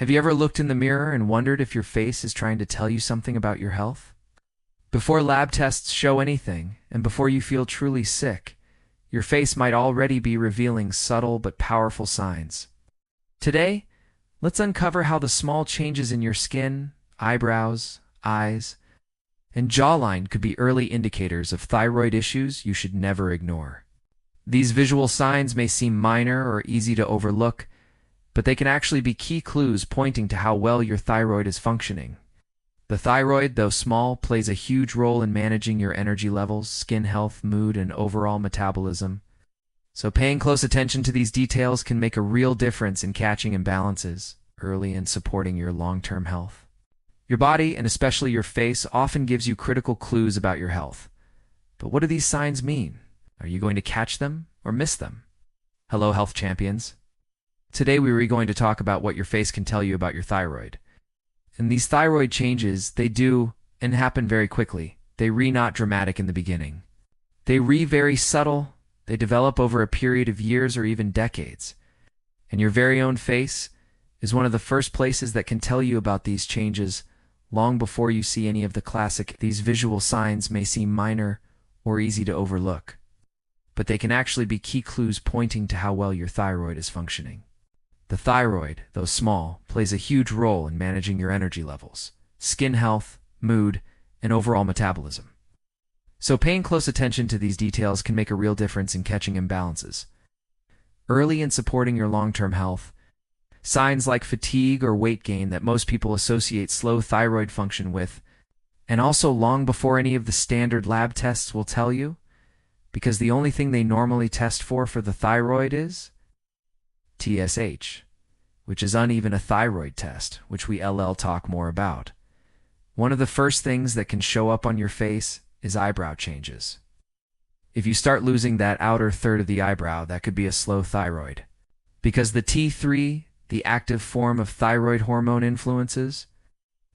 Have you ever looked in the mirror and wondered if your face is trying to tell you something about your health? Before lab tests show anything, and before you feel truly sick, your face might already be revealing subtle but powerful signs. Today, let's uncover how the small changes in your skin, eyebrows, eyes, and jawline could be early indicators of thyroid issues you should never ignore. These visual signs may seem minor or easy to overlook, but they can actually be key clues pointing to how well your thyroid is functioning. The thyroid, though small, plays a huge role in managing your energy levels, skin health, mood, and overall metabolism. So paying close attention to these details can make a real difference in catching imbalances early and supporting your long-term health. Your body, and especially your face, often gives you critical clues about your health. But what do these signs mean? Are you going to catch them or miss them? Hello, health champions. Today we are going to talk about what your face can tell you about your thyroid. And these thyroid changes, they do and happen very quickly. They not dramatic in the beginning. They very subtle. They develop over a period of years or even decades. And your very own face is one of the first places that can tell you about these changes long before you see any of the classic. These visual signs may seem minor or easy to overlook, but they can actually be key clues pointing to how well your thyroid is functioning. The thyroid, though small, plays a huge role in managing your energy levels, skin health, mood, and overall metabolism. So paying close attention to these details can make a real difference in catching imbalances early and supporting your long-term health. Signs like fatigue or weight gain that most people associate slow thyroid function with, and also long before any of the standard lab tests will tell you, because the only thing they normally test for the thyroid is TSH, which is uneven a thyroid test, which we talk more about. One of the first things that can show up on your face is eyebrow changes. If you start losing that outer third of the eyebrow, that could be a slow thyroid. Because the T3, the active form of thyroid hormone, influences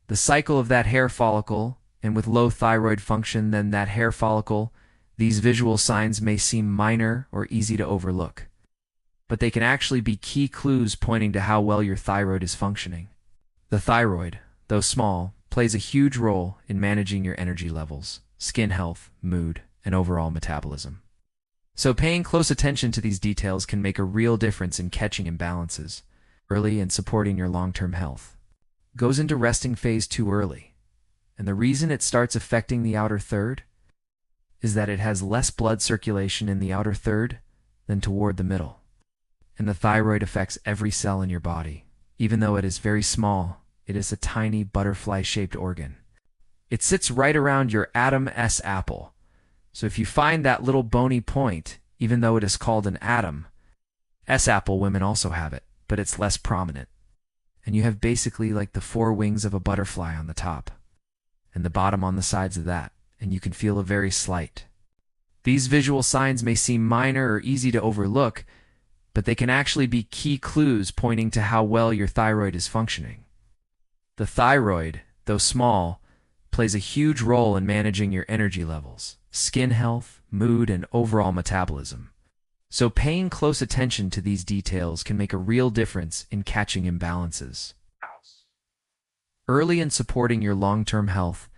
the cycle of that hair follicle, and with low thyroid function, then that hair follicle, these visual signs may seem minor or easy to overlook, but they can actually be key clues pointing to how well your thyroid is functioning. The thyroid, though small, plays a huge role in managing your energy levels, skin health, mood, and overall metabolism. So paying close attention to these details can make a real difference in catching imbalances early and supporting your long-term health. Goes into resting phase too early, and the reason it starts affecting the outer third is that it has less blood circulation in the outer third than toward the middle. And the thyroid affects every cell in your body. Even though it is very small, it is a tiny butterfly-shaped organ. It sits right around your Adam's apple. So if you find that little bony point, even though it is called an Adam, S-apple women also have it, but it's less prominent. And you have basically like the four wings of a butterfly on the top, and the bottom on the sides of that, and you can feel a very slight. These visual signs may seem minor or easy to overlook, but they can actually be key clues pointing to how well your thyroid is functioning. The thyroid, though small, plays a huge role in managing your energy levels, skin health, mood, and overall metabolism. So paying close attention to these details can make a real difference in catching imbalances early and supporting your long-term health.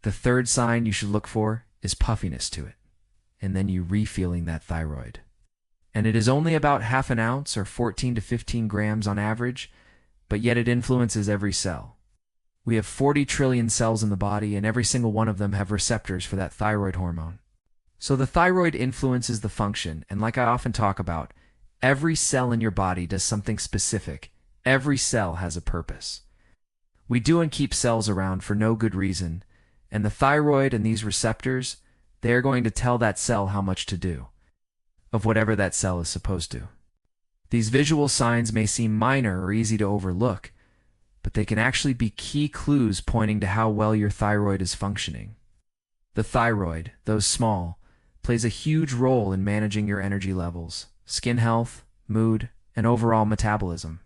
The third sign you should look for is puffiness to it, and then you refeeling that thyroid. And it is only about half an ounce or 14 to 15 grams on average, but yet it influences every cell. We have 40 trillion cells in the body, and every single one of them have receptors for that thyroid hormone. So the thyroid influences the function, and like I often talk about, every cell in your body does something specific. Every cell has a purpose. We do and keep cells around for no good reason, and the thyroid and these receptors, they are going to tell that cell how much to do of whatever that cell is supposed to. These visual signs may seem minor or easy to overlook, but they can actually be key clues pointing to how well your thyroid is functioning. The thyroid, though small, plays a huge role in managing your energy levels, skin health, mood, and overall metabolism.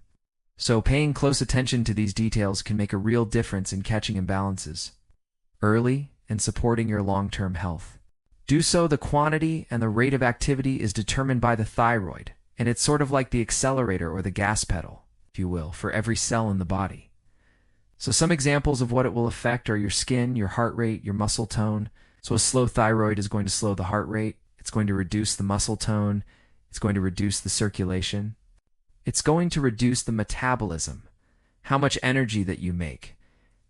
So paying close attention to these details can make a real difference in catching imbalances early and supporting your long-term health. Do so, the quantity and the rate of activity is determined by the thyroid, and it's sort of like the accelerator or the gas pedal. if you will, for every cell in the body. So some examples of what it will affect are your skin, your heart rate, your muscle tone. So a slow thyroid is going to slow the heart rate. It's going to reduce the muscle tone. It's going to reduce the circulation. It's going to reduce the metabolism, how much energy that you make,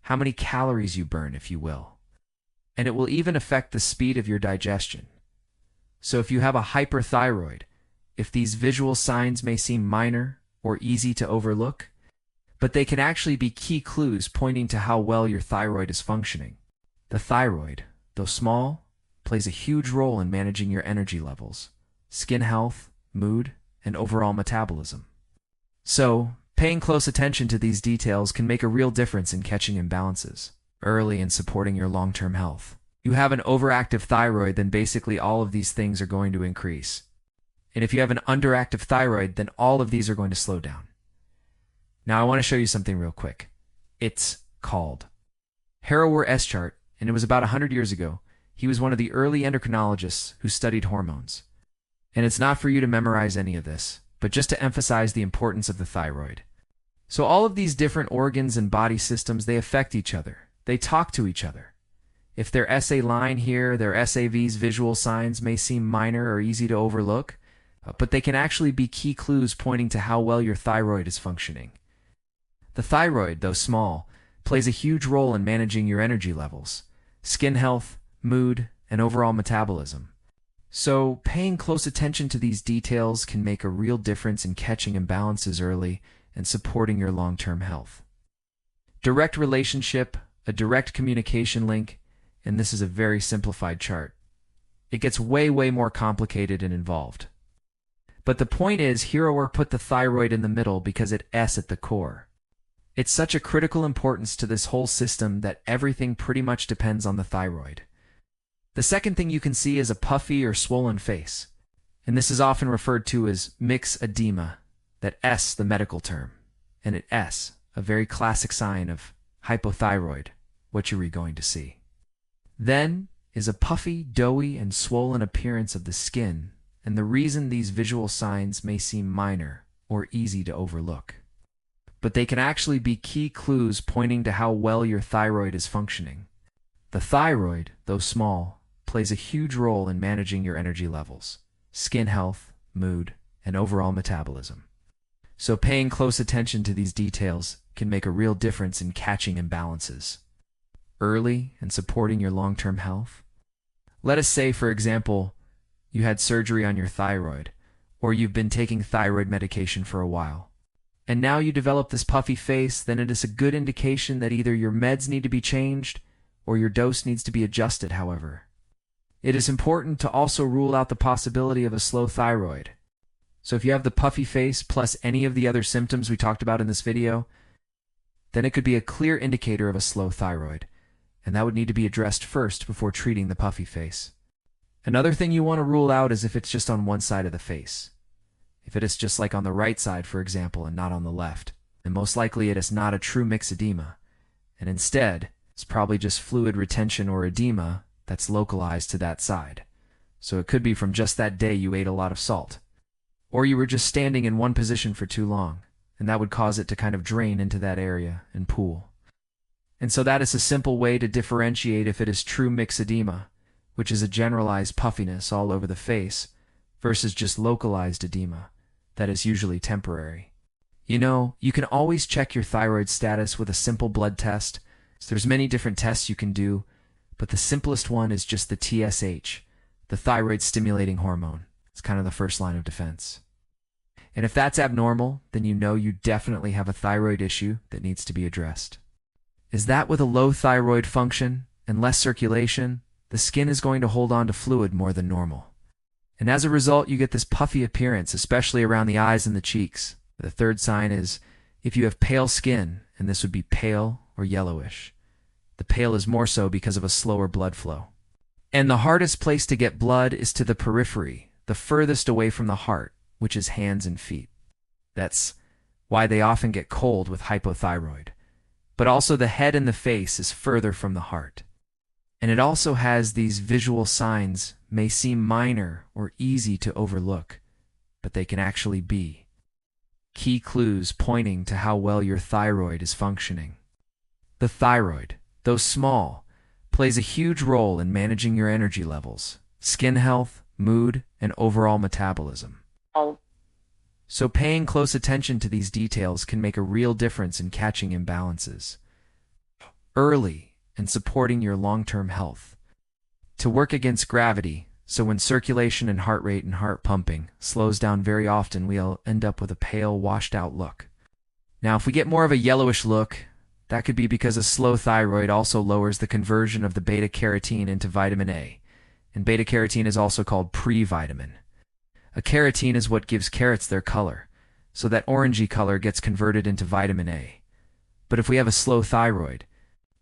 how many calories you burn, if you will. And it will even affect the speed of your digestion. So if you have a hyperthyroid, if these visual signs may seem minor or easy to overlook, but they can actually be key clues pointing to how well your thyroid is functioning. The thyroid, though small, plays a huge role in managing your energy levels, skin health, mood, and overall metabolism. So, paying close attention to these details can make a real difference in catching imbalances early and supporting your long-term health. You have an overactive thyroid, then basically all of these things are going to increase. And if you have an underactive thyroid, then all of these are going to slow down. Now I want to show you something real quick. It's called Harrower S-chart, and it was about 100 years ago. He was one of the early endocrinologists who studied hormones. And it's not for you to memorize any of this, but just to emphasize the importance of the thyroid. So all of these different organs and body systems, they affect each other. They talk to each other. If their SA line here, their SAV's visual signs may seem minor or easy to overlook, but they can actually be key clues pointing to how well your thyroid is functioning. The thyroid, though small, plays a huge role in managing your energy levels, skin health, mood, and overall metabolism. So, paying close attention to these details can make a real difference in catching imbalances early and supporting your long-term health. Direct relationship, a direct communication link, and this is a very simplified chart. It gets way more complicated and involved. But the point is, Harrower put the thyroid in the middle because it's at the core. It's such a critical importance to this whole system that everything pretty much depends on the thyroid. The second thing you can see is a puffy or swollen face, and this is often referred to as mixed edema, that S, the medical term, and it S, a very classic sign of hypothyroid, what you're going to see. Then is a puffy, doughy, and swollen appearance of the skin, and the reason these visual signs may seem minor or easy to overlook. But they can actually be key clues pointing to how well your thyroid is functioning. The thyroid, though small, plays a huge role in managing your energy levels, skin health, mood, and overall metabolism. So paying close attention to these details can make a real difference in catching imbalances early and supporting your long-term health. Let us say, for example, you had surgery on your thyroid, or you've been taking thyroid medication for a while, and now you develop this puffy face. Then it is a good indication that either your meds need to be changed or your dose needs to be adjusted. However, it is important to also rule out the possibility of a slow thyroid. So if you have the puffy face plus any of the other symptoms we talked about in this video, then it could be a clear indicator of a slow thyroid, and that would need to be addressed first before treating the puffy face. Another thing you want to rule out is if it's just on one side of the face. If it is just like on the right side, for example, and not on the left, then most likely it is not a true myxedema, and instead, it's probably just fluid retention or edema that's localized to that side. So it could be from just that day you ate a lot of salt, or you were just standing in one position for too long, and that would cause it to kind of drain into that area and pool. And so that is a simple way to differentiate if it is true myxedema, which is a generalized puffiness all over the face, versus just localized edema, that is usually temporary. You know, you can always check your thyroid status with a simple blood test. So there's many different tests you can do, but the simplest one is just the TSH, the thyroid stimulating hormone. It's kind of the first line of defense. And if that's abnormal, then you know you definitely have a thyroid issue that needs to be addressed. Is that with a low thyroid function and less circulation, the skin is going to hold on to fluid more than normal. And as a result, you get this puffy appearance, especially around the eyes and the cheeks. The third sign is if you have pale skin, and this would be pale or yellowish. The pale is more so because of a slower blood flow. And the hardest place to get blood is to the periphery, the furthest away from the heart, which is hands and feet. That's why they often get cold with hypothyroid. But also the head and the face is further from the heart. And it also has these visual signs, may seem minor or easy to overlook, but they can actually be key clues pointing to how well your thyroid is functioning. The thyroid, though small, plays a huge role in managing your energy levels, skin health, mood, and overall metabolism. So paying close attention to these details can make a real difference in catching imbalances early and supporting your long-term health. To work against gravity, so when circulation and heart rate and heart pumping slows down very often, we'll end up with a pale, washed-out look. Now, if we get more of a yellowish look, that could be because a slow thyroid also lowers the conversion of the beta-carotene into vitamin A, and beta-carotene is also called pre-vitamin. A carotene is what gives carrots their color, so that orangey color gets converted into vitamin A. But if we have a slow thyroid,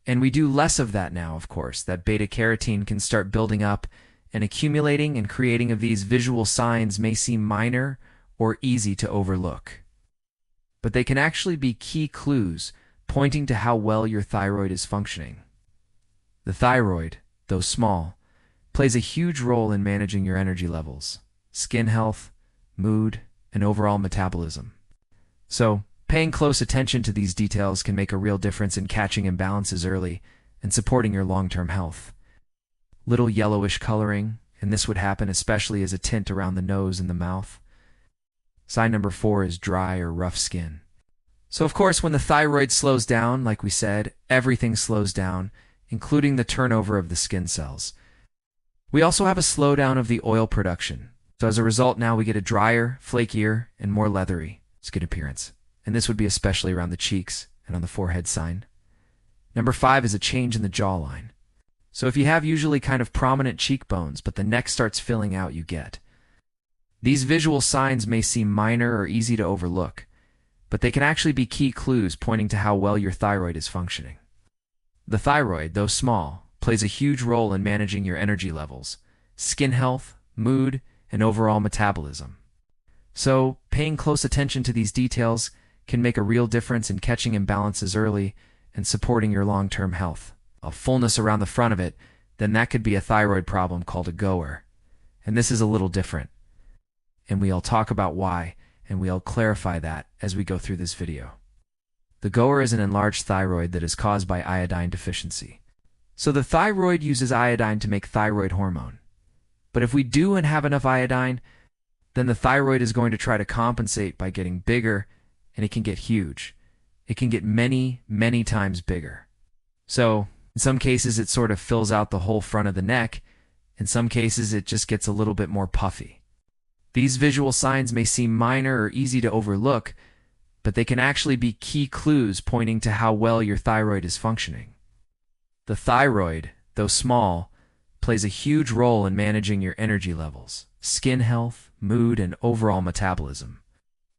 and we do less of that now, of course, that beta-carotene can start building up and accumulating, and creating of these visual signs may seem minor or easy to overlook. But they can actually be key clues pointing to how well your thyroid is functioning. The thyroid, though small, plays a huge role in managing your energy levels, skin health, mood, and overall metabolism. So, paying close attention to these details can make a real difference in catching imbalances early and supporting your long-term health. Little yellowish coloring, and this would happen especially as a tint around the nose and the mouth. Sign number 4 is dry or rough skin. So of course, when the thyroid slows down, like we said, everything slows down, including the turnover of the skin cells. We also have a slowdown of the oil production. So as a result, now we get a drier, flakier, and more leathery skin appearance. And this would be especially around the cheeks and on the forehead sign. Number 5 is a change in the jawline. So if you have usually kind of prominent cheekbones, but the neck starts filling out, you get. These visual signs may seem minor or easy to overlook, but they can actually be key clues pointing to how well your thyroid is functioning. The thyroid, though small, plays a huge role in managing your energy levels, skin health, mood, and overall metabolism. So, paying close attention to these details can make a real difference in catching imbalances early and supporting your long-term health. A fullness around the front of it, then that could be a thyroid problem called a goer. And this is a little different. And we'll talk about why, and we'll clarify that as we go through this video. The goer is an enlarged thyroid that is caused by iodine deficiency. So the thyroid uses iodine to make thyroid hormone. But if we do and have enough iodine, then the thyroid is going to try to compensate by getting bigger, and it can get huge. It can get many, many times bigger. So, in some cases, it sort of fills out the whole front of the neck. In some cases, it just gets a little bit more puffy. These visual signs may seem minor or easy to overlook, but they can actually be key clues pointing to how well your thyroid is functioning. The thyroid, though small, plays a huge role in managing your energy levels, skin health, mood, and overall metabolism.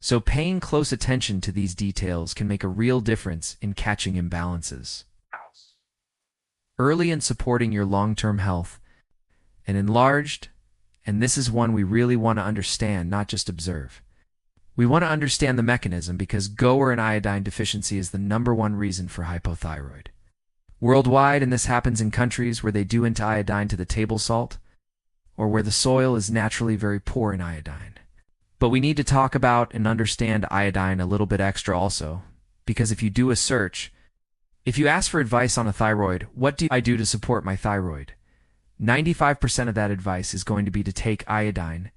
So paying close attention to these details can make a real difference in catching imbalances early and supporting your long-term health. And enlarged, and this is one we really want to understand, not just observe. We want to understand the mechanism because goer and iodine deficiency is the #1 reason for hypothyroid. Worldwide, and this happens in countries where they do into iodine to the table salt, or where the soil is naturally very poor in iodine. But we need to talk about and understand iodine a little bit extra also, because if you do a search, if you ask for advice on a thyroid, what do I do to support my thyroid? 95% of that advice is going to be to take iodine,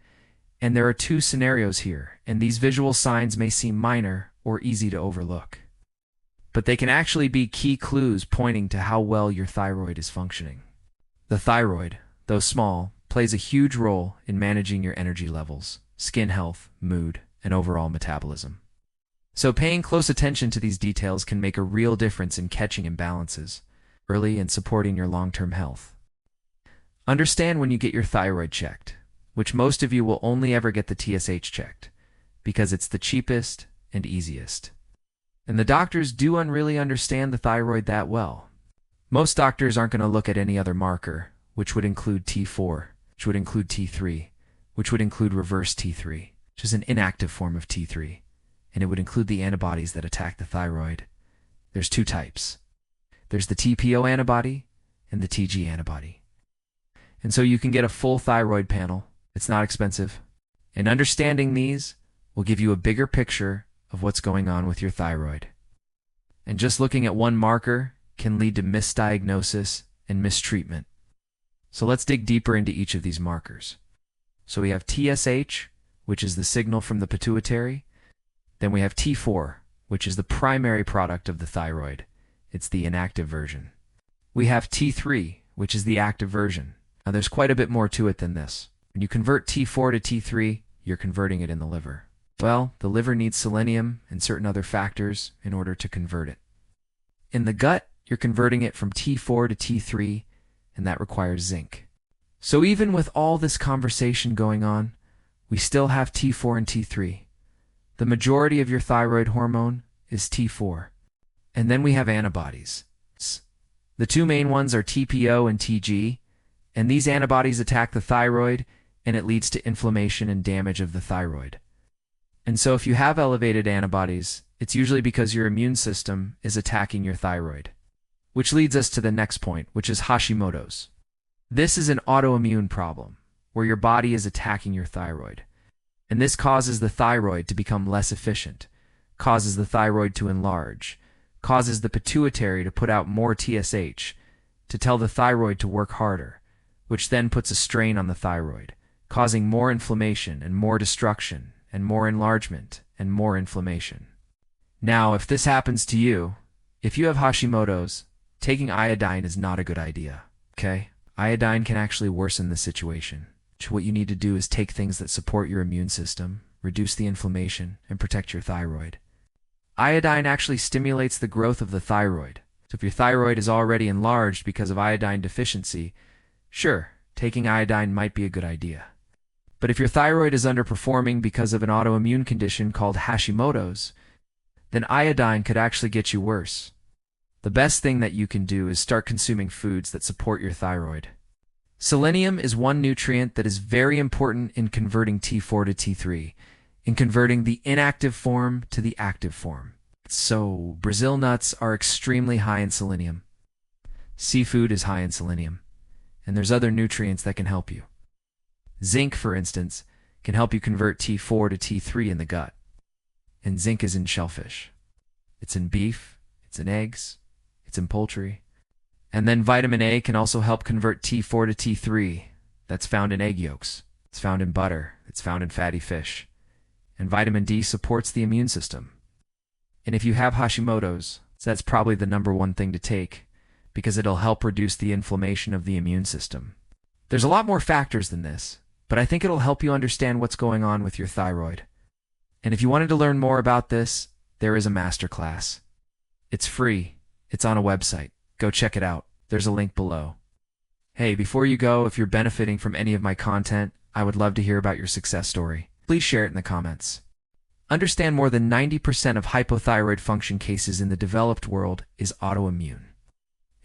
and there are 2 scenarios here, and these visual signs may seem minor or easy to overlook. But they can actually be key clues pointing to how well your thyroid is functioning. The thyroid, though small, plays a huge role in managing your energy levels, skin health, mood, and overall metabolism. So paying close attention to these details can make a real difference in catching imbalances early and supporting your long-term health. Understand when you get your thyroid checked, which most of you will only ever get the TSH checked, because it's the cheapest and easiest. And the doctors do really understand the thyroid that well. Most doctors aren't going to look at any other marker, which would include T4, which would include T3, which would include reverse T3, which is an inactive form of T3, and it would include the antibodies that attack the thyroid. There's 2 types. There's the TPO antibody and the TG antibody. And so you can get a full thyroid panel. It's not expensive. And understanding these will give you a bigger picture of what's going on with your thyroid. And just looking at one marker can lead to misdiagnosis and mistreatment. So let's dig deeper into each of these markers. So we have TSH, which is the signal from the pituitary. Then we have T4, which is the primary product of the thyroid. It's the inactive version. We have T3, which is the active version. Now there's quite a bit more to it than this. When you convert T4 to T3, you're converting it in the liver. Well, the liver needs selenium and certain other factors in order to convert it. In the gut, you're converting it from T4 to T3, and that requires zinc. So even with all this conversation going on, we still have T4 and T3. The majority of your thyroid hormone is T4. And then we have antibodies. The two main ones are TPO and TG, and these antibodies attack the thyroid, and it leads to inflammation and damage of the thyroid. And so if you have elevated antibodies, it's usually because your immune system is attacking your thyroid. Which leads us to the next point, which is Hashimoto's. This is an autoimmune problem, where your body is attacking your thyroid. And this causes the thyroid to become less efficient, causes the thyroid to enlarge, causes the pituitary to put out more TSH, to tell the thyroid to work harder, which then puts a strain on the thyroid, causing more inflammation and more destruction, and more enlargement and more inflammation. Now, if this happens to you, if you have Hashimoto's, taking iodine is not a good idea, okay? Iodine can actually worsen the situation. What you need to do is take things that support your immune system, reduce the inflammation, and protect your thyroid. Iodine actually stimulates the growth of the thyroid. So if your thyroid is already enlarged because of iodine deficiency, sure, taking iodine might be a good idea. But if your thyroid is underperforming because of an autoimmune condition called Hashimoto's, then iodine could actually get you worse. The best thing that you can do is start consuming foods that support your thyroid. Selenium is one nutrient that is very important in converting T4 to T3, in converting the inactive form to the active form. So, Brazil nuts are extremely high in selenium. Seafood is high in selenium. And there's other nutrients that can help you. Zinc, for instance, can help you convert T4 to T3 in the gut. And zinc is in shellfish. It's in beef, it's in eggs, it's in poultry. And then vitamin A can also help convert T4 to T3. That's found in egg yolks. It's found in butter. It's found in fatty fish. And vitamin D supports the immune system. And if you have Hashimoto's, that's probably the #1 thing to take, because it'll help reduce the inflammation of the immune system. There's a lot more factors than this, but I think it'll help you understand what's going on with your thyroid. And if you wanted to learn more about this, there is a masterclass. It's free. It's on a website. Go check it out. There's a link below. Hey, before you go, if you're benefiting from any of my content, I would love to hear about your success story. Please share it in the comments. Understand more than 90% of hypothyroid function cases in the developed world is autoimmune.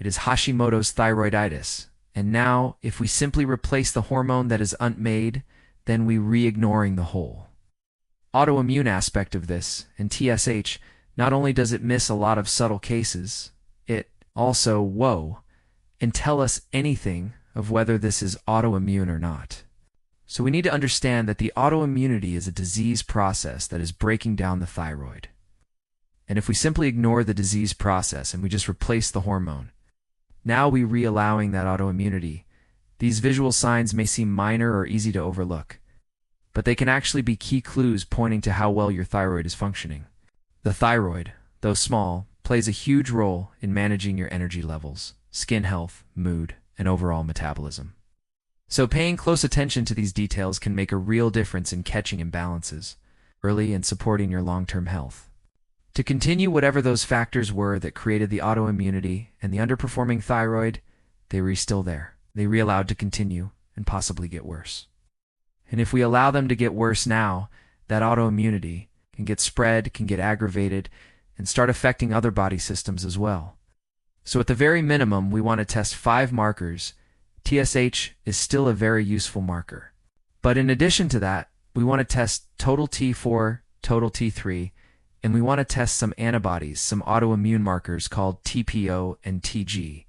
It is Hashimoto's thyroiditis. And now, if we simply replace the hormone that is unmade, then we re-ignoring the whole autoimmune aspect of this, and TSH, not only does it miss a lot of subtle cases, it also, and tell us anything of whether this is autoimmune or not. So we need to understand that the autoimmunity is a disease process that is breaking down the thyroid. And if we simply ignore the disease process and we just replace the hormone, now we re-allowing that autoimmunity. These visual signs may seem minor or easy to overlook, but they can actually be key clues pointing to how well your thyroid is functioning. The thyroid, though small, plays a huge role in managing your energy levels, skin health, mood, and overall metabolism. So paying close attention to these details can make a real difference in catching imbalances early and supporting your long-term health. To continue, whatever those factors were that created the autoimmunity and the underperforming thyroid, they were still there. They were allowed to continue and possibly get worse. And if we allow them to get worse now, that autoimmunity can get spread, can get aggravated, and start affecting other body systems as well. So at the very minimum, we want to test 5 markers. TSH is still a very useful marker. But in addition to that, we want to test total T4, total T3, and we want to test some antibodies, some autoimmune markers called TPO and TG.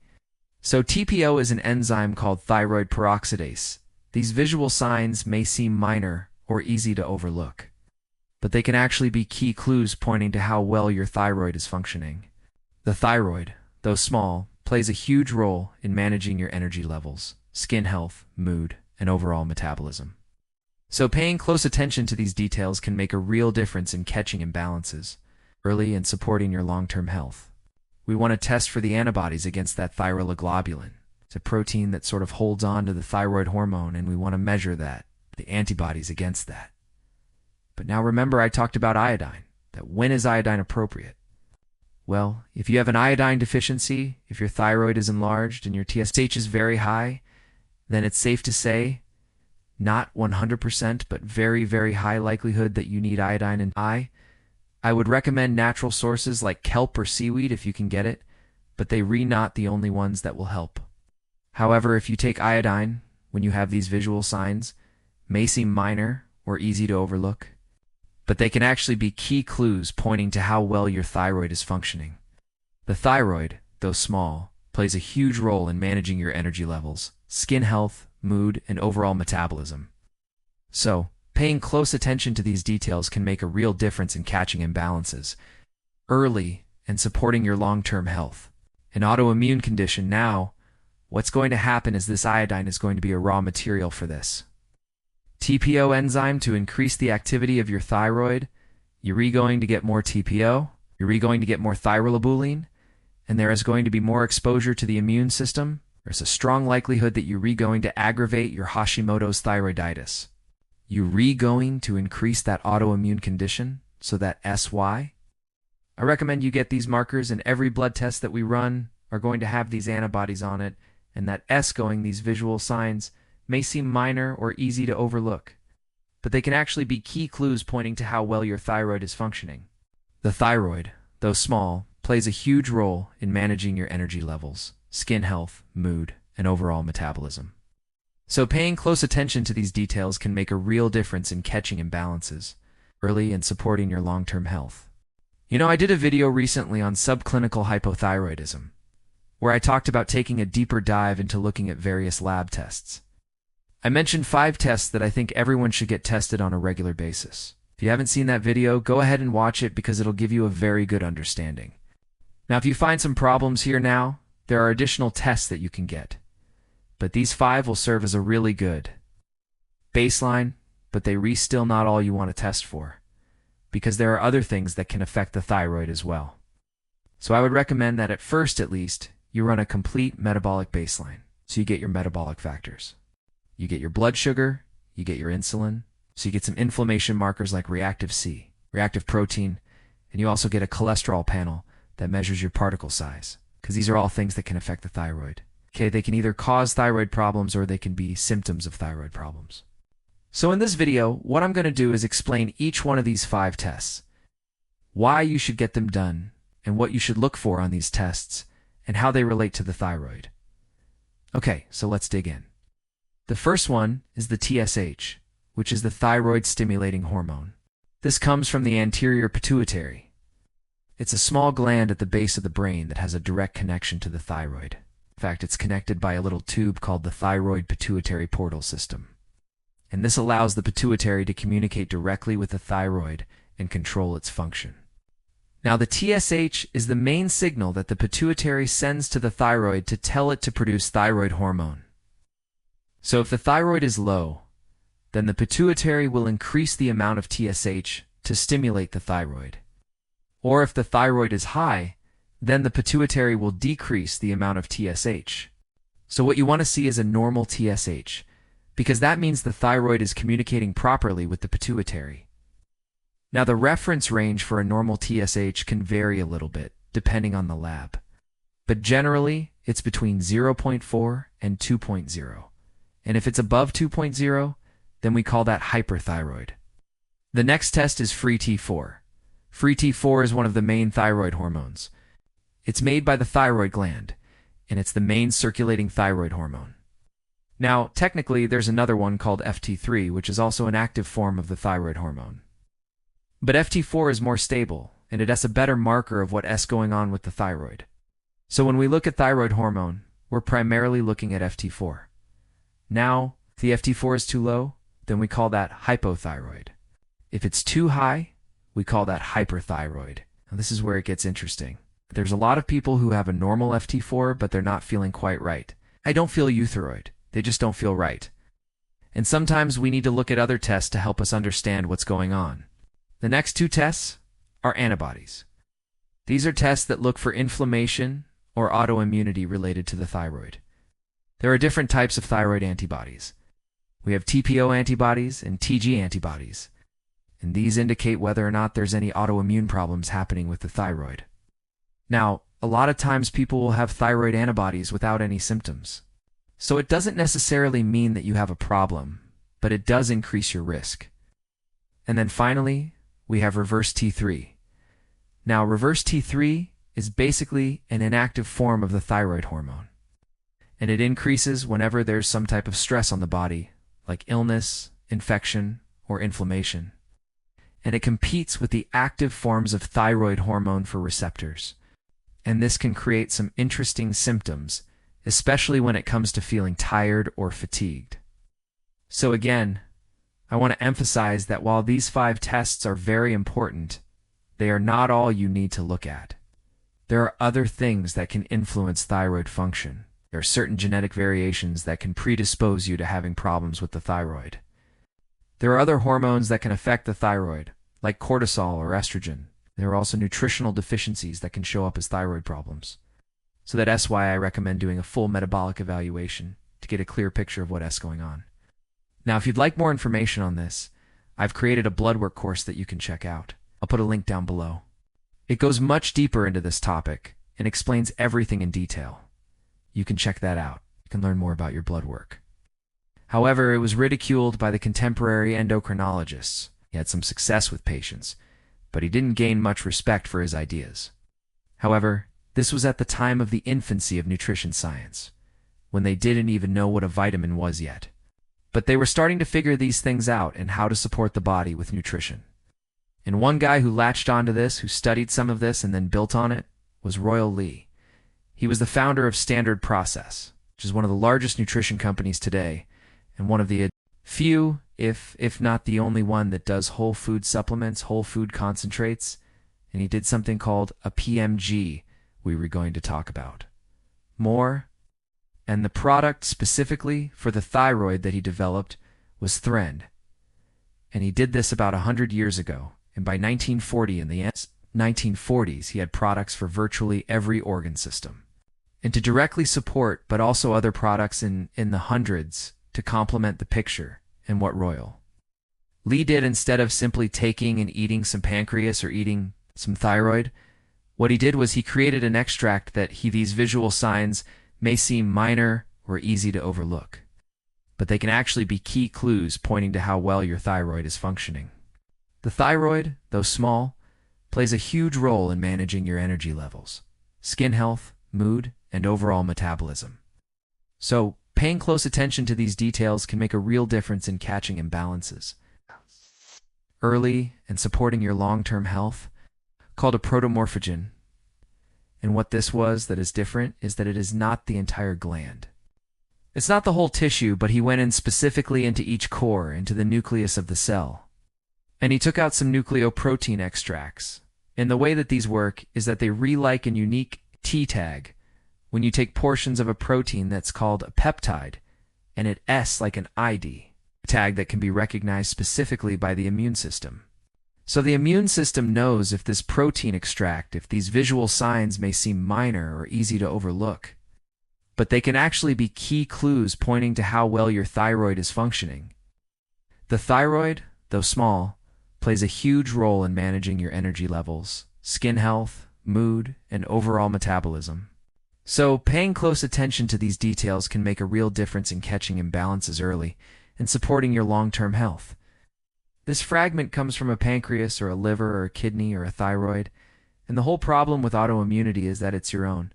So TPO is an enzyme called thyroid peroxidase. These visual signs may seem minor or easy to overlook, but they can actually be key clues pointing to how well your thyroid is functioning. The thyroid, though small, plays a huge role in managing your energy levels, skin health, mood, and overall metabolism. So paying close attention to these details can make a real difference in catching imbalances early and supporting your long-term health. We want to test for the antibodies against that thyroglobulin. It's a protein that sort of holds on to the thyroid hormone, and we want to measure the antibodies against that. But now remember, I talked about iodine, that when is iodine appropriate? Well, if you have an iodine deficiency, if your thyroid is enlarged and your TSH is very high, then it's safe to say, not 100%, but very, very high likelihood that you need iodine in I would recommend natural sources like kelp or seaweed if you can get it, but they are not the only ones that will help. However, if you take iodine when you have these visual signs, may seem minor or easy to overlook, but they can actually be key clues pointing to how well your thyroid is functioning. The thyroid, though small, plays a huge role in managing your energy levels, skin health, mood, and overall metabolism. So, paying close attention to these details can make a real difference in catching imbalances early and supporting your long-term health. An autoimmune condition now, what's going to happen is this iodine is going to be a raw material for this TPO enzyme to increase the activity of your thyroid. You're going to get more TPO, you're going to get more thyroglobulin, and there is going to be more exposure to the immune system. There's a strong likelihood that you're going to aggravate your Hashimoto's thyroiditis. You're going to increase that autoimmune condition, so that SY. I recommend you get these markers, and every blood test that we run are going to have these antibodies on it, and that these visual signs, may seem minor or easy to overlook, but they can actually be key clues pointing to how well your thyroid is functioning. The thyroid, though small, plays a huge role in managing your energy levels, skin health, mood, and overall metabolism. So paying close attention to these details can make a real difference in catching imbalances early and supporting your long-term health. You know, I did a video recently on subclinical hypothyroidism, where I talked about taking a deeper dive into looking at various lab tests. I mentioned 5 tests that I think everyone should get tested on a regular basis. If you haven't seen that video, go ahead and watch it because it'll give you a very good understanding. Now, if you find some problems here now, there are additional tests that you can get. But these 5 will serve as a really good baseline, but they still not all you want to test for, because there are other things that can affect the thyroid as well. So I would recommend that at first, at least, you run a complete metabolic baseline, so you get your metabolic factors. You get your blood sugar, you get your insulin, so you get some inflammation markers like reactive C, reactive protein, and you also get a cholesterol panel that measures your particle size, because these are all things that can affect the thyroid. Okay, they can either cause thyroid problems or they can be symptoms of thyroid problems. So in this video, what I'm going to do is explain each one of these 5 tests, why you should get them done, and what you should look for on these tests, and how they relate to the thyroid. Okay, so let's dig in. The first one is the TSH, which is the thyroid-stimulating hormone. This comes from the anterior pituitary. It's a small gland at the base of the brain that has a direct connection to the thyroid. In fact, it's connected by a little tube called the thyroid pituitary portal system. And this allows the pituitary to communicate directly with the thyroid and control its function. Now, the TSH is the main signal that the pituitary sends to the thyroid to tell it to produce thyroid hormone. So if the thyroid is low, then the pituitary will increase the amount of TSH to stimulate the thyroid. Or if the thyroid is high, then the pituitary will decrease the amount of TSH. So what you want to see is a normal TSH, because that means the thyroid is communicating properly with the pituitary. Now, the reference range for a normal TSH can vary a little bit, depending on the lab. But generally, it's between 0.4 and 2.0. And if it's above 2.0, then we call that hyperthyroid. The next test is free T4. Free T4 is one of the main thyroid hormones. It's made by the thyroid gland, and it's the main circulating thyroid hormone. Now, technically, there's another one called FT3, which is also an active form of the thyroid hormone. But FT4 is more stable, and it has a better marker of what's going on with the thyroid. So when we look at thyroid hormone, we're primarily looking at FT4. Now, if the FT4 is too low, then we call that hypothyroid. If it's too high, we call that hyperthyroid. Now, this is where it gets interesting. There's a lot of people who have a normal FT4, but they're not feeling quite right. I don't feel euthyroid. They just don't feel right. And sometimes we need to look at other tests to help us understand what's going on. The next two tests are antibodies. These are tests that look for inflammation or autoimmunity related to the thyroid. There are different types of thyroid antibodies. We have TPO antibodies and TG antibodies, and these indicate whether or not there's any autoimmune problems happening with the thyroid. Now, a lot of times people will have thyroid antibodies without any symptoms. So it doesn't necessarily mean that you have a problem, but it does increase your risk. And then finally, we have reverse T3. Now, reverse T3 is basically an inactive form of the thyroid hormone, and it increases whenever there's some type of stress on the body, like illness, infection, or inflammation. And it competes with the active forms of thyroid hormone for receptors. And this can create some interesting symptoms, especially when it comes to feeling tired or fatigued. So again, I want to emphasize that while these 5 tests are very important, they are not all you need to look at. There are other things that can influence thyroid function. There are certain genetic variations that can predispose you to having problems with the thyroid. There are other hormones that can affect the thyroid, like cortisol or estrogen. There are also nutritional deficiencies that can show up as thyroid problems. So that's why I recommend doing a full metabolic evaluation to get a clear picture of what's going on. Now, if you'd like more information on this, I've created a blood work course that you can check out. I'll put a link down below. It goes much deeper into this topic and explains everything in detail. You can check that out. You can learn more about your blood work. However, it was ridiculed by the contemporary endocrinologists. He had some success with patients, but he didn't gain much respect for his ideas. However, this was at the time of the infancy of nutrition science, when they didn't even know what a vitamin was yet. But they were starting to figure these things out and how to support the body with nutrition. And one guy who latched onto this, who studied some of this and then built on it, was Royal Lee. He was the founder of Standard Process, which is one of the largest nutrition companies today, and one of the few, if not the only one, that does whole food supplements, whole food concentrates, and he did something called a PMG we were going to talk about more. And the product specifically for the thyroid that he developed was Thyroid. And he did this about 100 years ago, and by 1940, in the 1940s, he had products for virtually every organ system. And to directly support, but also other products in the hundreds to complement the picture and what Royal Lee did, instead of simply taking and eating some pancreas or eating some thyroid, what he did was he created an extract that these visual signs may seem minor or easy to overlook, but they can actually be key clues pointing to how well your thyroid is functioning. The thyroid, though small, plays a huge role in managing your energy levels, skin health, mood, and overall metabolism. So, paying close attention to these details can make a real difference in catching imbalances early and supporting your long-term health, called a protomorphogen. And what this was that is different is that it is not the entire gland. It's not the whole tissue, but he went in specifically into each core, into the nucleus of the cell. And he took out some nucleoprotein extracts. And the way that these work is that they re-like a unique T-tag when you take portions of a protein that's called a peptide, and it S like an ID tag that can be recognized specifically by the immune system. So the immune system knows if this protein extract, if these visual signs may seem minor or easy to overlook, but they can actually be key clues pointing to how well your thyroid is functioning. The thyroid, though small, plays a huge role in managing your energy levels, skin health, mood, and overall metabolism. So paying close attention to these details can make a real difference in catching imbalances early and supporting your long-term health. This fragment comes from a pancreas or a liver or a kidney or a thyroid, and the whole problem with autoimmunity is that it's your own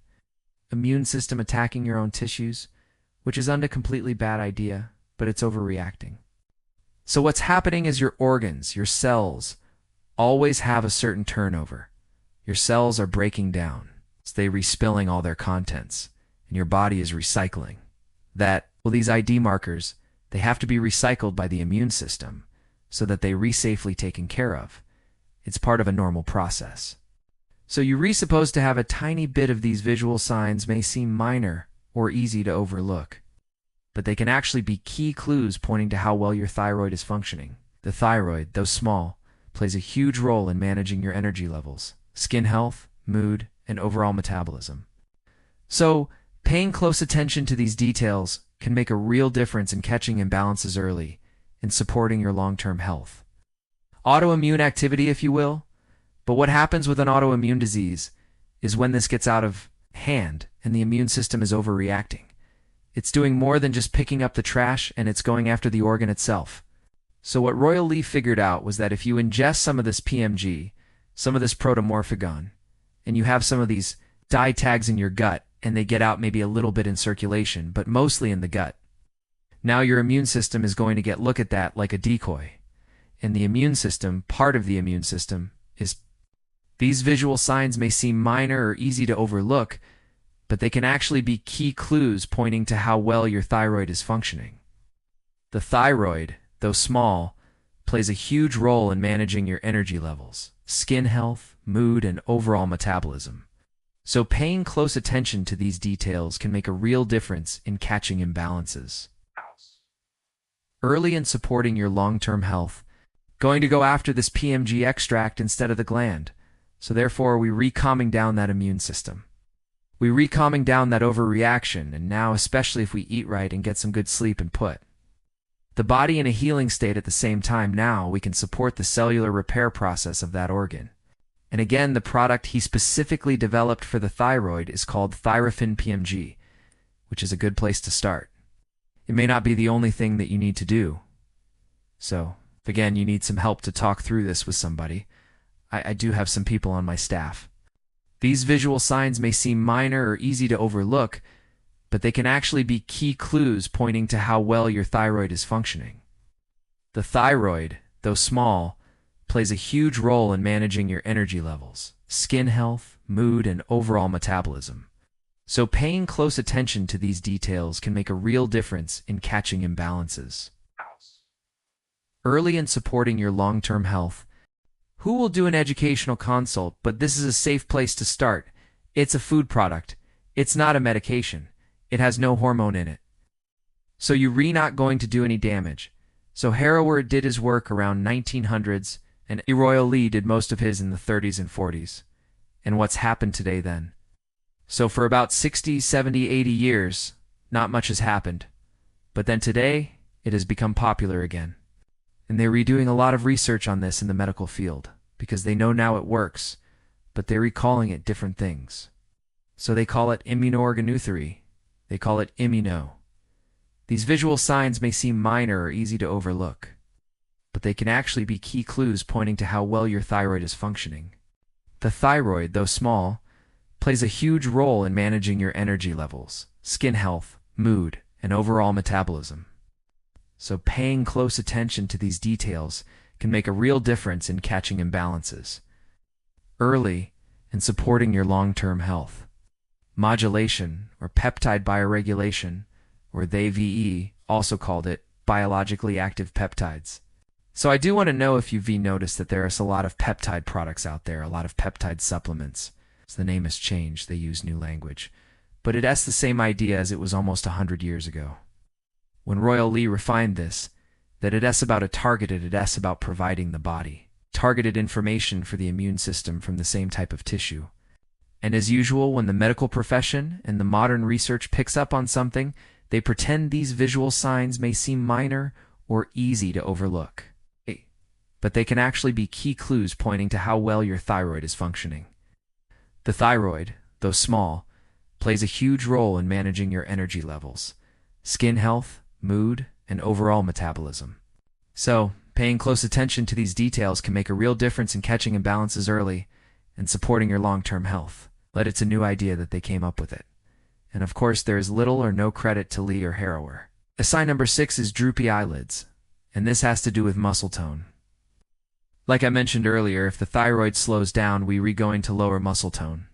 immune system attacking your own tissues, which is not a completely bad idea, but it's overreacting. So what's happening is your organs, your cells, always have a certain turnover. Your cells are breaking down. They're respilling all their contents, and your body is recycling. These ID markers, they have to be recycled by the immune system so that they safely taken care of. It's part of a normal process. So you're supposed to have a tiny bit of these visual signs may seem minor or easy to overlook, but they can actually be key clues pointing to how well your thyroid is functioning. The thyroid, though small, plays a huge role in managing your energy levels, skin health, mood, and overall metabolism. So, paying close attention to these details can make a real difference in catching imbalances early and supporting your long-term health. Autoimmune activity, if you will. But what happens with an autoimmune disease is when this gets out of hand and the immune system is overreacting. It's doing more than just picking up the trash, and it's going after the organ itself. So what Royal Lee figured out was that if you ingest some of this PMG, some of this protomorphagon, and you have some of these dye tags in your gut, and they get out maybe a little bit in circulation, but mostly in the gut, now your immune system is going to look at that like a decoy. And the immune system, part of the immune system, is these visual signs may seem minor or easy to overlook, but they can actually be key clues pointing to how well your thyroid is functioning. The thyroid, though small, plays a huge role in managing your energy levels, skin health, mood, and overall metabolism. So paying close attention to these details can make a real difference in catching imbalances early and supporting your long-term health. Going to go after this PMG extract instead of the gland. So therefore, we re-calming down that immune system. We re-calming down that overreaction, and now especially if we eat right and get some good sleep and put the body in a healing state at the same time, now we can support the cellular repair process of that organ. And again, the product he specifically developed for the thyroid is called Thyroid PMG, which is a good place to start. It may not be the only thing that you need to do. So, if again you need some help to talk through this with somebody, I do have some people on my staff. These visual signs may seem minor or easy to overlook, but they can actually be key clues pointing to how well your thyroid is functioning. The thyroid, though small, plays a huge role in managing your energy levels, skin health, mood, and overall metabolism. So paying close attention to these details can make a real difference in catching imbalances early and supporting your long-term health. Who will do an educational consult, but this is a safe place to start. It's a food product. It's not a medication. It has no hormone in it. So you're not going to do any damage. So Harrower did his work around 1900s, and Royal Lee did most of his in the 30s and 40s. And what's happened today then? So for about 60, 70, 80 years, not much has happened. But then today, it has become popular again. And they're redoing a lot of research on this in the medical field, because they know now it works, but they're recalling it different things. So they call it immunoorganotherapy. They call it immuno. These visual signs may seem minor or easy to overlook, but they can actually be key clues pointing to how well your thyroid is functioning. The thyroid, though small, plays a huge role in managing your energy levels, skin health, mood, and overall metabolism. So paying close attention to these details can make a real difference in catching imbalances early and supporting your long-term health. Modulation, or peptide bioregulation, or VE, also called it biologically active peptides. So I do want to know if you've noticed that there is a lot of peptide products out there, a lot of peptide supplements. So the name has changed, they use new language. But it has the same idea as it was almost 100 years ago. When Royal Lee refined this, that it is about it is about providing the body targeted information for the immune system from the same type of tissue. And as usual, when the medical profession and the modern research picks up on something, they pretend these visual signs may seem minor or easy to overlook. But they can actually be key clues pointing to how well your thyroid is functioning. The thyroid, though small, plays a huge role in managing your energy levels, skin health, mood, and overall metabolism. So, paying close attention to these details can make a real difference in catching imbalances early and supporting your long-term health. But it's a new idea that they came up with it. And of course, there is little or no credit to Lee or Harrower. Sign number 6 is droopy eyelids, and this has to do with muscle tone. Like I mentioned earlier, if the thyroid slows down, we're going to lower muscle tone.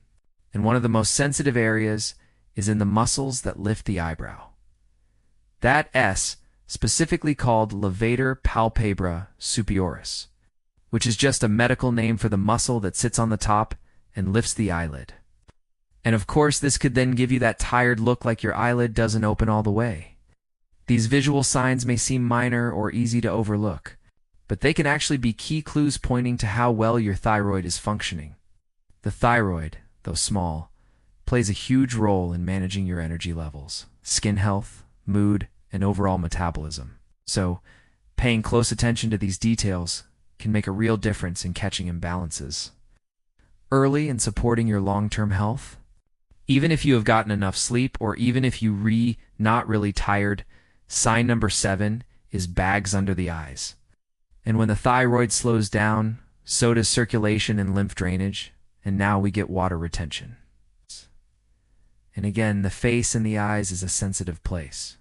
And one of the most sensitive areas is in the muscles that lift the eyebrow. That S, specifically called levator palpebra superioris. which is just a medical name for the muscle that sits on the top and lifts the eyelid. And of course, this could then give you that tired look like your eyelid doesn't open all the way. These visual signs may seem minor or easy to overlook, but they can actually be key clues pointing to how well your thyroid is functioning. The thyroid, though small, plays a huge role in managing your energy levels, skin health, mood, and overall metabolism. So, paying close attention to these details can make a real difference in catching imbalances early and supporting your long-term health. Even if you have gotten enough sleep, or even if you not really tired, sign number 7 is bags under the eyes. And when the thyroid slows down, so does circulation and lymph drainage, and now we get water retention. And again, the face and the eyes is a sensitive place,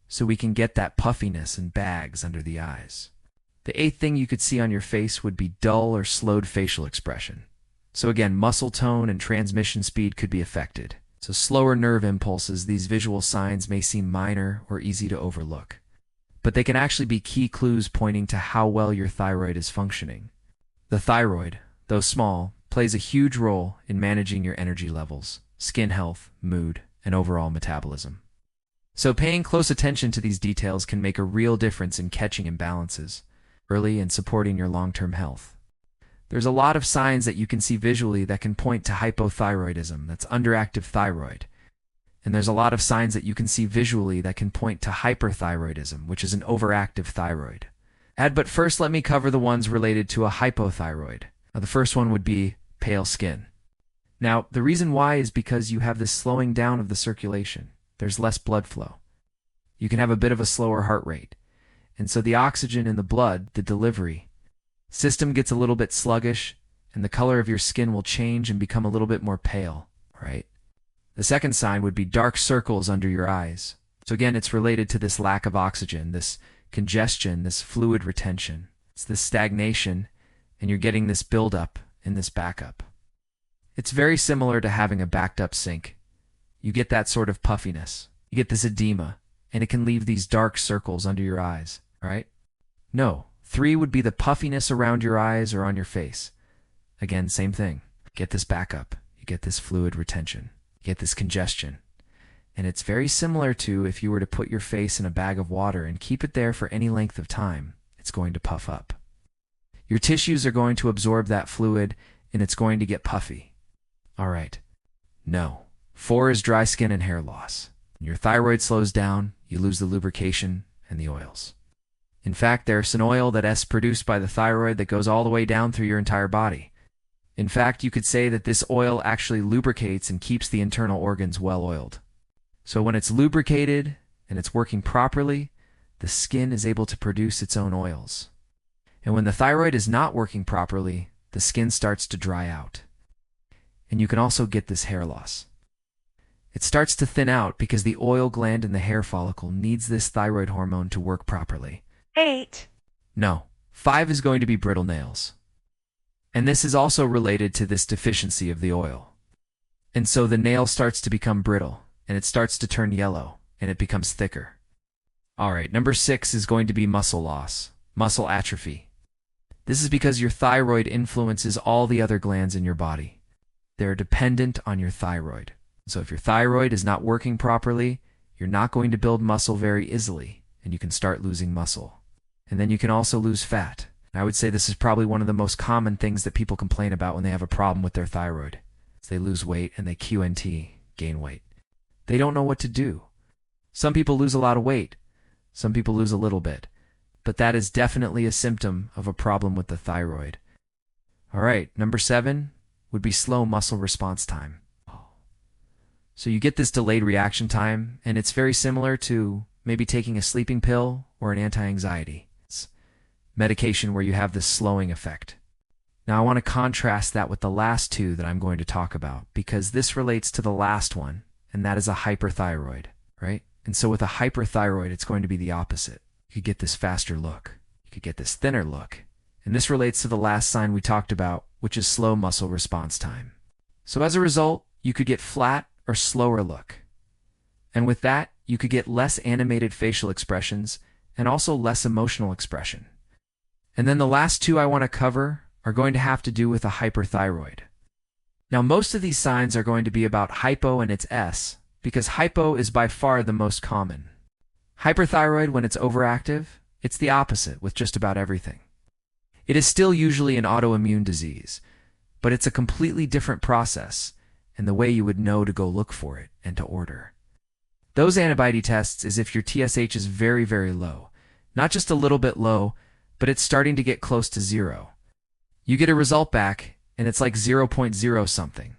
so we can get that puffiness and bags under the eyes. The 8th thing you could see on your face would be dull or slowed facial expression. So again, muscle tone and transmission speed could be affected. So slower nerve impulses, these visual signs may seem minor or easy to overlook, but they can actually be key clues pointing to how well your thyroid is functioning. The thyroid, though small, plays a huge role in managing your energy levels, skin health, mood, and overall metabolism. So paying close attention to these details can make a real difference in catching imbalances early and supporting your long-term health. There's a lot of signs that you can see visually that can point to hypothyroidism, that's underactive thyroid. And there's a lot of signs that you can see visually that can point to hyperthyroidism, which is an overactive thyroid. But first, let me cover the ones related to a hypothyroid. Now, the first one would be pale skin. Now, the reason why is because you have this slowing down of the circulation. There's less blood flow. You can have a bit of a slower heart rate. And so the oxygen in the blood, the delivery system, gets a little bit sluggish, and the color of your skin will change and become a little bit more pale, right? The second sign would be dark circles under your eyes. So again, it's related to this lack of oxygen, this congestion, this fluid retention. It's this stagnation, and you're getting this buildup and this backup. It's very similar to having a backed up sink. You get that sort of puffiness. You get this edema, and it can leave these dark circles under your eyes, right? No. 3 would be the puffiness around your eyes or on your face. Again, same thing. Get this backup. You get this fluid retention. You get this congestion. And it's very similar to if you were to put your face in a bag of water and keep it there for any length of time, it's going to puff up. Your tissues are going to absorb that fluid, and it's going to get puffy. All right. No. 4 is dry skin and hair loss. When your thyroid slows down, you lose the lubrication and the oils. In fact, there's an oil that's produced by the thyroid that goes all the way down through your entire body. In fact, you could say that this oil actually lubricates and keeps the internal organs well oiled. So when it's lubricated and it's working properly, the skin is able to produce its own oils. And when the thyroid is not working properly, the skin starts to dry out. And you can also get this hair loss. It starts to thin out because the oil gland in the hair follicle needs this thyroid hormone to work properly. 8. No. 5 is going to be brittle nails. And this is also related to this deficiency of the oil. And so the nail starts to become brittle, and it starts to turn yellow, and it becomes thicker. All right, number 6 is going to be muscle loss, muscle atrophy. This is because your thyroid influences all the other glands in your body. They're dependent on your thyroid. So if your thyroid is not working properly, you're not going to build muscle very easily, and you can start losing muscle. And then you can also lose fat. I would say this is probably one of the most common things that people complain about when they have a problem with their thyroid. They lose weight and they QNT, gain weight. They don't know what to do. Some people lose a lot of weight. Some people lose a little bit. But that is definitely a symptom of a problem with the thyroid. All right, number 7 would be slow muscle response time. So you get this delayed reaction time, and it's very similar to maybe taking a sleeping pill or an anti-anxiety medication where you have this slowing effect. Now I want to contrast that with the last 2 that I'm going to talk about, because this relates to the last one, and that is a hyperthyroid, right? And so with a hyperthyroid, it's going to be the opposite. You could get this faster look. You could get this thinner look. And this relates to the last sign we talked about, which is slow muscle response time. So as a result, you could get flat or slower look. And with that, you could get less animated facial expressions and also less emotional expression. And then the last two I want to cover are going to have to do with a hyperthyroid. Now, most of these signs are going to be about hypo and its S, because hypo is by far the most common. Hyperthyroid, when it's overactive, it's the opposite with just about everything. It is still usually an autoimmune disease, but it's a completely different process and the way you would know to go look for it and to order. Those antibody tests is if your TSH is very, very low. Not just a little bit low, but it's starting to get close to zero. You get a result back, and it's like 0.0 something.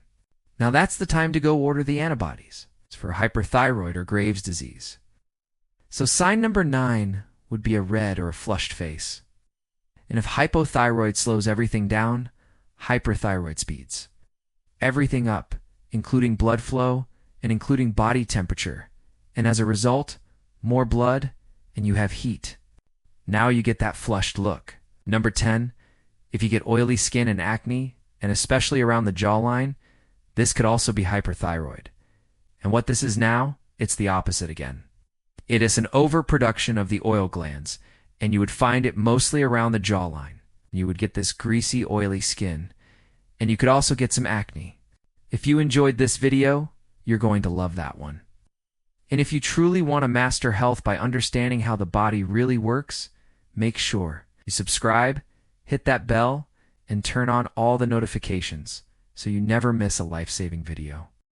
Now that's the time to go order the antibodies. It's for hyperthyroid or Graves' disease. So sign number 9 would be a red or a flushed face. And if hypothyroid slows everything down, hyperthyroid speeds everything up, including blood flow and including body temperature. And as a result, more blood and you have heat. Now you get that flushed look. Number 10, if you get oily skin and acne, and especially around the jawline, this could also be hyperthyroid. And what this is now, it's the opposite again. It is an overproduction of the oil glands, and you would find it mostly around the jawline. You would get this greasy, oily skin, and you could also get some acne. If you enjoyed this video, you're going to love that one. And if you truly want to master health by understanding how the body really works, make sure you subscribe, hit that bell, and turn on all the notifications so you never miss a life-saving video.